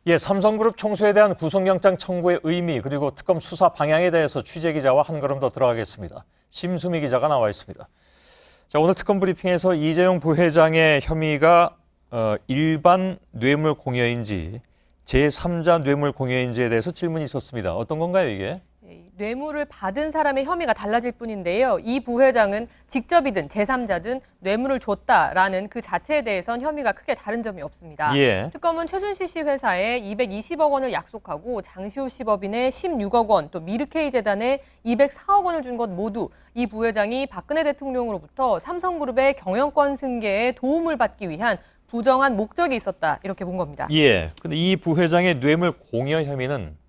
예, 삼성그룹 총수에 대한 구속영장 청구의 의미 그리고 특검 수사 방향에 대해서 취재 기자와 한 걸음 더 들어가겠습니다. 심수미 기자가 나와 있습니다. 자, 오늘 특검 브리핑에서 이재용 부회장의 혐의가 일반 뇌물 공여인지 제3자 뇌물 공여인지에 대해서 질문이 있었습니다. 어떤 건가요, 이게? 뇌물을 받은 사람의 혐의가 달라질 뿐인데요. 이 부회장은 직접이든 제3자든 뇌물을 줬다라는 그 자체에 대해선 혐의가 크게 다른 점이 없습니다. 예. 특검은 최순실 씨 회사에 220억 원을 약속하고 장시호 씨 법인에 16억 원, 또 미르케이 재단에 204억 원을 준 것 모두 이 부회장이 박근혜 대통령으로부터 삼성그룹의 경영권 승계에 도움을 받기 위한 부정한 목적이 있었다, 이렇게 본 겁니다. 예. 근데 이 부회장의 뇌물 공여 혐의는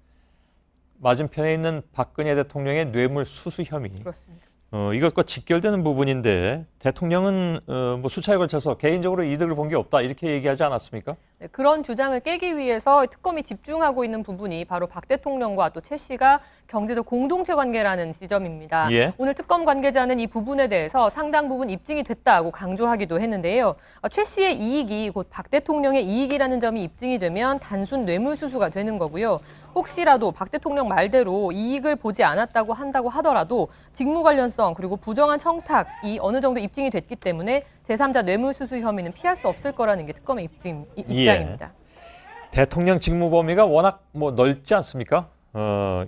맞은편에 있는 박근혜 대통령의 뇌물 수수 혐의. 그렇습니다. 이것과 직결되는 부분인데 대통령은 뭐 수차에 걸쳐서 개인적으로 이득을 본 게 없다 이렇게 얘기하지 않았습니까? 네, 그런 주장을 깨기 위해서 특검이 집중하고 있는 부분이 바로 박 대통령과 또 최 씨가 경제적 공동체 관계라는 지점입니다. 예. 오늘 특검 관계자는 이 부분에 대해서 상당 부분 입증이 됐다고 강조하기도 했는데요. 최 씨의 이익이 곧 박 대통령의 이익이라는 점이 입증이 되면 단순 뇌물수수가 되는 거고요. 혹시라도 박 대통령 말대로 이익을 보지 않았다고 한다고 하더라도 직무 관련성 그리고 부정한 청탁이 어느 정도 입증이 됐기 때문에 제3자 뇌물수수 혐의는 피할 수 없을 거라는 게 특검의 입장입니다. 예. 대통령 직무 범위가 워낙 넓지 않습니까?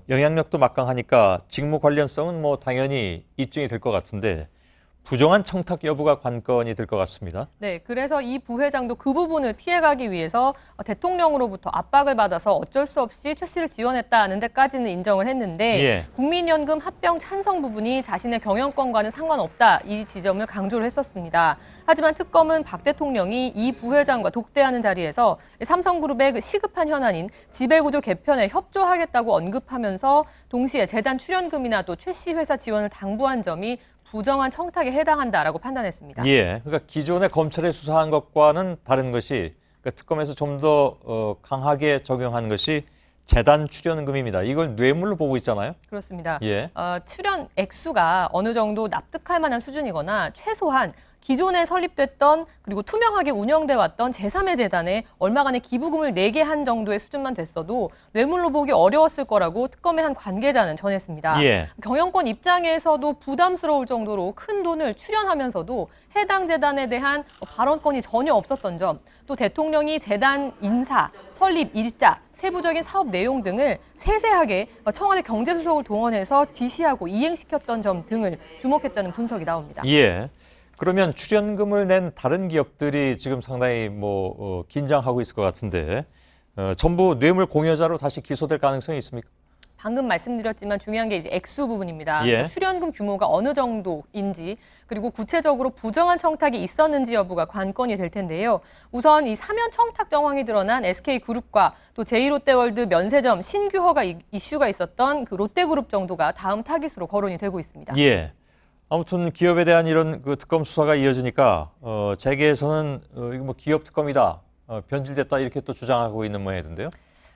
영향력도 막강하니까 직무 관련성은 당연히 입증이 될 것 같은데 부정한 청탁 여부가 관건이 될 것 같습니다. 네, 그래서 이 부회장도 그 부분을 피해가기 위해서 대통령으로부터 압박을 받아서 어쩔 수 없이 최 씨를 지원했다는 데까지는 인정을 했는데 예. 국민연금 합병 찬성 부분이 자신의 경영권과는 상관없다, 이 지점을 강조를 했었습니다. 하지만 특검은 박 대통령이 이 부회장과 독대하는 자리에서 삼성그룹의 그 시급한 현안인 지배구조 개편에 협조하겠다고 언급하면서 동시에 재단 출연금이나 또 최 씨 회사 지원을 당부한 점이 부정한 청탁에 해당한다라고 판단했습니다. 예, 그러니까 기존의 검찰에 수사한 것과는 다른 것이 그러니까 특검에서 좀 더 강하게 적용한 것이 재단 출연금입니다. 이걸 뇌물로 보고 있잖아요. 그렇습니다. 예. 출연 액수가 어느 정도 납득할 만한 수준이거나 최소한 기존에 설립됐던 그리고 투명하게 운영돼 왔던 제3의 재단에 얼마간의 기부금을 내게 한 정도의 수준만 됐어도 뇌물로 보기 어려웠을 거라고 특검의 한 관계자는 전했습니다. 예. 경영권 입장에서도 부담스러울 정도로 큰 돈을 출연하면서도 해당 재단에 대한 발언권이 전혀 없었던 점, 또 대통령이 재단 인사, 설립 일자, 세부적인 사업 내용 등을 세세하게 청와대 경제수석을 동원해서 지시하고 이행시켰던 점 등을 주목했다는 분석이 나옵니다. 예. 그러면 출연금을 낸 다른 기업들이 지금 상당히 긴장하고 있을 것 같은데 전부 뇌물 공여자로 다시 기소될 가능성이 있습니까? 방금 말씀드렸지만 중요한 게 이제 액수 부분입니다. 예. 출연금 규모가 어느 정도인지 그리고 구체적으로 부정한 청탁이 있었는지 여부가 관건이 될 텐데요. 우선 이 사면 청탁 정황이 드러난 SK그룹과 또 제2롯데월드 면세점 신규 허가 이슈가 있었던 그 롯데그룹 정도가 다음 타깃으로 거론이 되고 있습니다. 예. 아무튼 기업에 대한 이런 특검 수사가 이어지니까 재계에서는 이거 기업 특검이다, 변질됐다 이렇게 또 주장하고 있는 모양이던데요.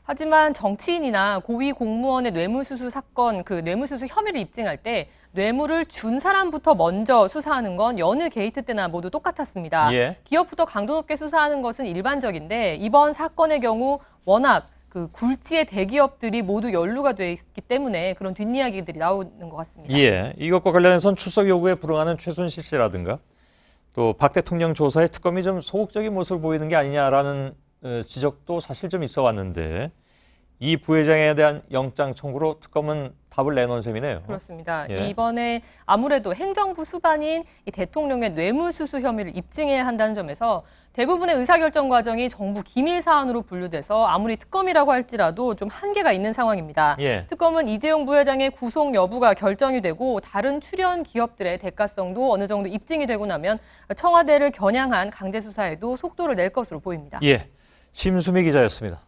하지만 정치인이나 고위 공무원의 뇌물수수 사건, 그 뇌물수수 혐의를 입증할 때 뇌물을 준 사람부터 먼저 수사하는 건 여느 게이트 때나 모두 똑같았습니다. 예. 기업부터 강도 높게 수사하는 것은 일반적인데 이번 사건의 경우 워낙 그 굴지의 대기업들이 모두 연루가 돼 있기 때문에 그런 뒷이야기들이 나오는 것 같습니다. 예, 이것과 관련해서는 출석 요구에 불응하는 최순실 씨라든가 또 박 대통령 조사에 특검이 좀 소극적인 모습을 보이는 게 아니냐라는 지적도 사실 좀 있어 왔는데 이 부회장에 대한 영장 청구로 특검은 답을 내놓은 셈이네요. 그렇습니다. 예. 이번에 아무래도 행정부 수반인 이 대통령의 뇌물수수 혐의를 입증해야 한다는 점에서 대부분의 의사결정 과정이 정부 기밀 사안으로 분류돼서 아무리 특검이라고 할지라도 좀 한계가 있는 상황입니다. 예. 특검은 이재용 부회장의 구속 여부가 결정이 되고 다른 출연 기업들의 대가성도 어느 정도 입증이 되고 나면 청와대를 겨냥한 강제 수사에도 속도를 낼 것으로 보입니다. 예, 심수미 기자였습니다.